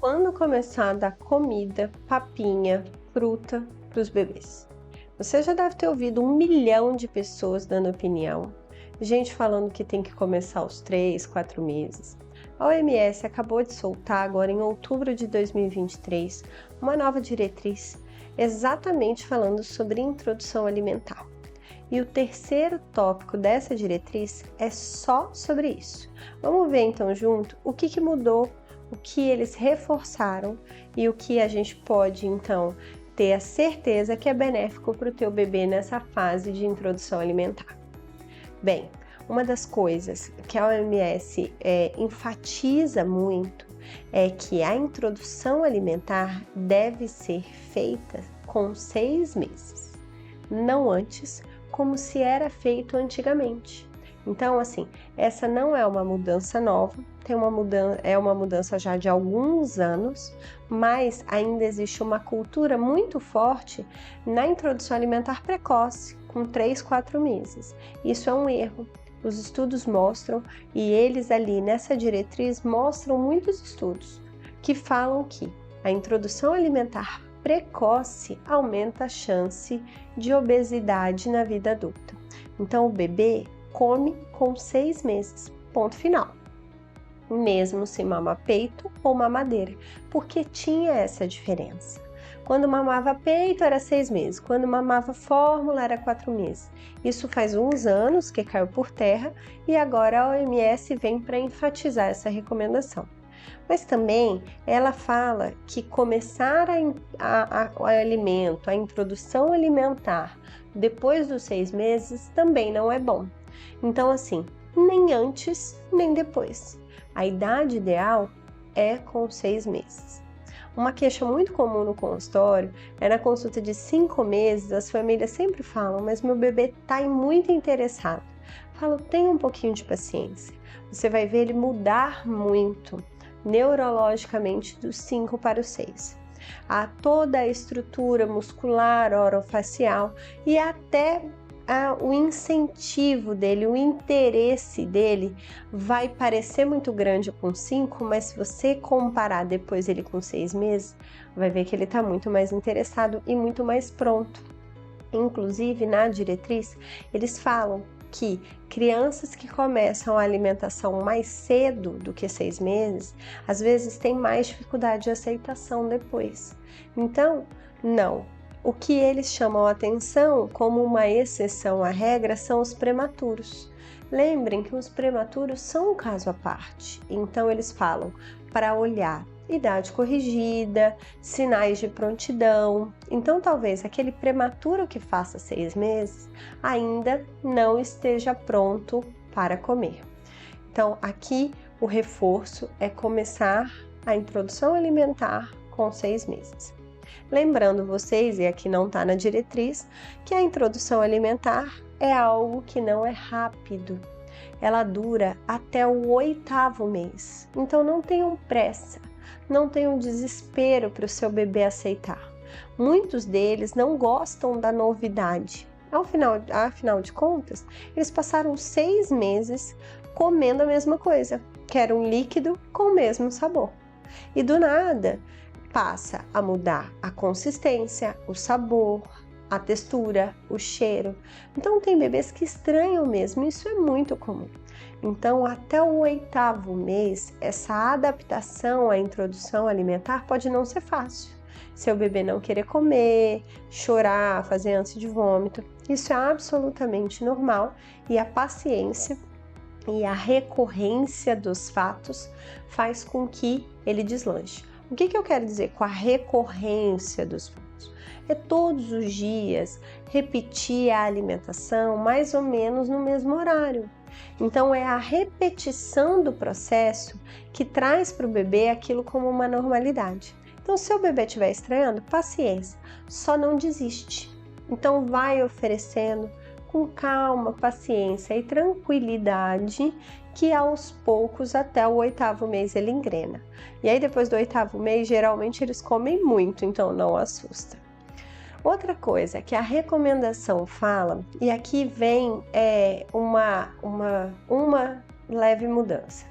quando começar a dar comida, papinha, fruta para os bebês? Você já deve ter ouvido 1 milhão de pessoas dando opinião, gente falando que tem que começar aos 3, 4 meses. A OMS acabou de soltar agora em outubro de 2023 uma nova diretriz exatamente falando sobre introdução alimentar. E o terceiro tópico dessa diretriz é só sobre isso. Vamos ver então junto o que mudou, o que eles reforçaram e o que a gente pode então ter a certeza que é benéfico para o teu bebê nessa fase de introdução alimentar. Bem, uma das coisas que a OMS enfatiza muito é que a introdução alimentar deve ser feita com 6 meses, não antes, como se era feito antigamente. Então, assim, essa não é uma mudança nova, é uma mudança já de alguns anos, mas ainda existe uma cultura muito forte na introdução alimentar precoce, com 3, 4 meses. Isso é um erro. Os estudos mostram, e eles ali nessa diretriz mostram muitos estudos que falam que a introdução alimentar precoce aumenta a chance de obesidade na vida adulta. Então, o bebê come com 6 meses, ponto final. Mesmo se mama peito ou mamadeira, porque tinha essa diferença. Quando mamava peito era 6 meses, quando mamava fórmula era 4 meses. Isso faz uns anos que caiu por terra e agora a OMS vem para enfatizar essa recomendação. Mas também ela fala que começar o alimento, a introdução alimentar depois dos 6 meses também não é bom. Então assim, nem antes nem depois. A idade ideal é com 6 meses. Uma queixa muito comum no consultório é na consulta de 5 meses, as famílias sempre falam, mas meu bebê está muito interessado. Falo, tenha um pouquinho de paciência. Você vai ver ele mudar muito neurologicamente dos 5 para os 6. Há toda a estrutura muscular, orofacial e até o incentivo dele, o interesse dele vai parecer muito grande com 5, mas se você comparar depois ele com 6 meses, vai ver que ele está muito mais interessado e muito mais pronto. Inclusive, na diretriz, eles falam que crianças que começam a alimentação mais cedo do que 6 meses, às vezes têm mais dificuldade de aceitação depois. Então, não. O que eles chamam a atenção como uma exceção à regra são os prematuros. Lembrem que os prematuros são um caso à parte, então eles falam para olhar idade corrigida, sinais de prontidão. Então talvez aquele prematuro que faça 6 meses ainda não esteja pronto para comer. Então aqui o reforço é começar a introdução alimentar com 6 meses. Lembrando vocês, e aqui não está na diretriz, que a introdução alimentar é algo que não é rápido. Ela dura até o 8º mês, então não tenham pressa, não tenham desespero para o seu bebê aceitar. Muitos deles não gostam da novidade. Afinal de contas, eles passaram 6 meses comendo a mesma coisa, que era um líquido com o mesmo sabor. E do nada, passa a mudar a consistência, o sabor, a textura, o cheiro. Então tem bebês que estranham mesmo, isso é muito comum. Então até o 8º mês, essa adaptação à introdução alimentar pode não ser fácil. Seu bebê não querer comer, chorar, fazer ânsia de vômito, isso é absolutamente normal e a paciência e a recorrência dos fatos faz com que ele deslanche. O que eu quero dizer com a recorrência dos fatos? É todos os dias repetir a alimentação mais ou menos no mesmo horário. Então é a repetição do processo que traz para o bebê aquilo como uma normalidade. Então se o bebê estiver estranhando, paciência, só não desiste. Então vai oferecendo com calma, paciência e tranquilidade que aos poucos até o 8º mês ele engrena. E aí depois do 8º mês geralmente eles comem muito, então não assusta. Outra coisa que a recomendação fala, e aqui vem uma leve mudança.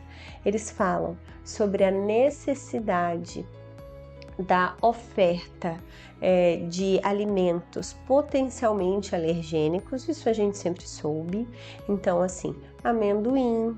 Eles falam sobre a necessidade da oferta de alimentos potencialmente alergênicos, isso a gente sempre soube. Então, assim, amendoim,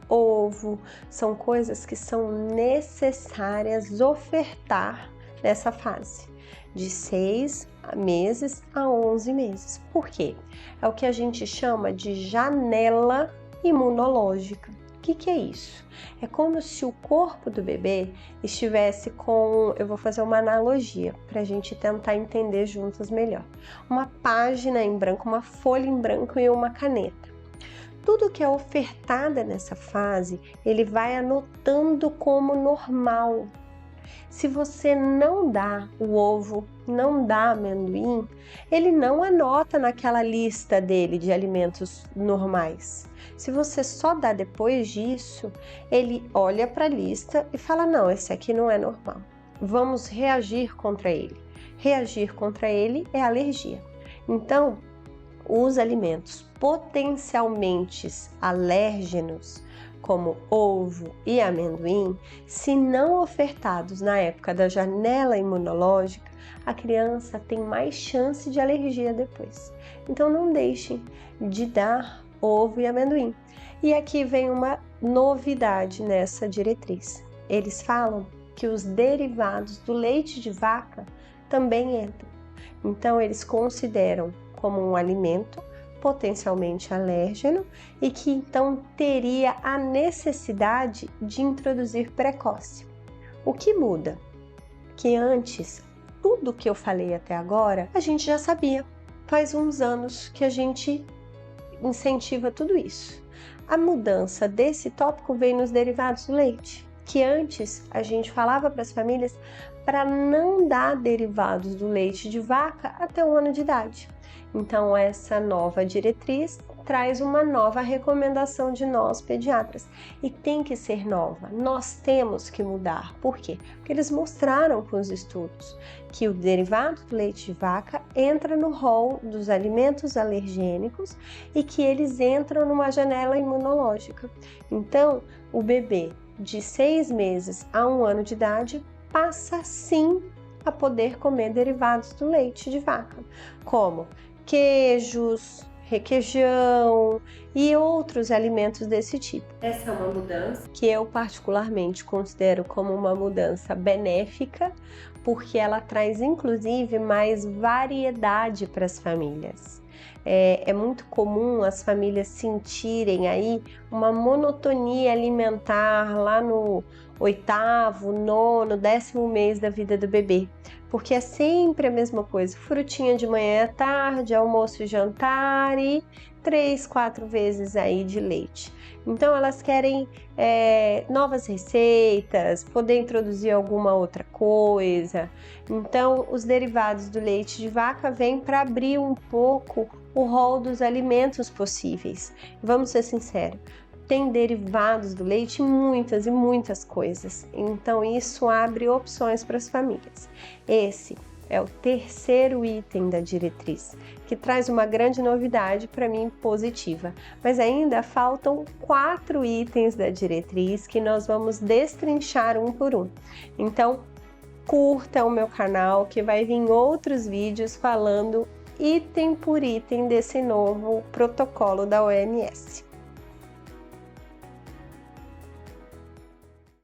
ovo, são coisas que são necessárias ofertar nessa fase, de 6 meses a 11 meses. Por quê? É o que a gente chama de janela imunológica. O que é isso? É como se o corpo do bebê estivesse com, eu vou fazer uma analogia para a gente tentar entender juntas melhor. Uma página em branco, uma folha em branco e uma caneta. Tudo que é ofertada nessa fase, ele vai anotando como normal. Se você não dá o ovo, não dá amendoim, ele não anota naquela lista dele de alimentos normais. Se você só dá depois disso, ele olha para a lista e fala: não, esse aqui não é normal. Vamos reagir contra ele. Reagir contra ele é alergia. Então, os alimentos potencialmente alérgenos, como ovo e amendoim, se não ofertados na época da janela imunológica, a criança tem mais chance de alergia depois. Então não deixem de dar ovo e amendoim. E aqui vem uma novidade nessa diretriz. Eles falam que os derivados do leite de vaca também entram. Então eles consideram como um alimento potencialmente alérgeno e que então teria a necessidade de introduzir precoce. O que muda? Que antes, tudo que eu falei até agora, a gente já sabia. Faz uns anos que a gente incentiva tudo isso. A mudança desse tópico veio nos derivados do leite, que antes a gente falava para as famílias para não dar derivados do leite de vaca até 1 ano de idade. Então, essa nova diretriz traz uma nova recomendação de nós pediatras e tem que ser nova. Nós temos que mudar. Por quê? Porque eles mostraram com os estudos que o derivado do leite de vaca entra no rol dos alimentos alergênicos e que eles entram numa janela imunológica. Então, o bebê de 6 meses a 1 ano de idade passa sim a poder comer derivados do leite de vaca, como queijos, requeijão e outros alimentos desse tipo. Essa é uma mudança que eu particularmente considero como uma mudança benéfica, porque ela traz inclusive mais variedade para as famílias. É muito comum as famílias sentirem aí uma monotonia alimentar lá no 8º, 9º, 10º mês da vida do bebê, porque é sempre a mesma coisa, frutinha de manhã e à tarde, almoço e jantar e 3, 4 vezes aí de leite. Então elas querem novas receitas, poder introduzir alguma outra coisa. Então os derivados do leite de vaca vêm para abrir um pouco o rol dos alimentos possíveis. Vamos ser sinceros, tem derivados do leite em muitas e muitas coisas. Então isso abre opções para as famílias. Esse é o 3º item da diretriz, que traz uma grande novidade para mim positiva, mas ainda faltam 4 itens da diretriz que nós vamos destrinchar um por um. Então, curta o meu canal que vai vir outros vídeos falando item por item desse novo protocolo da OMS.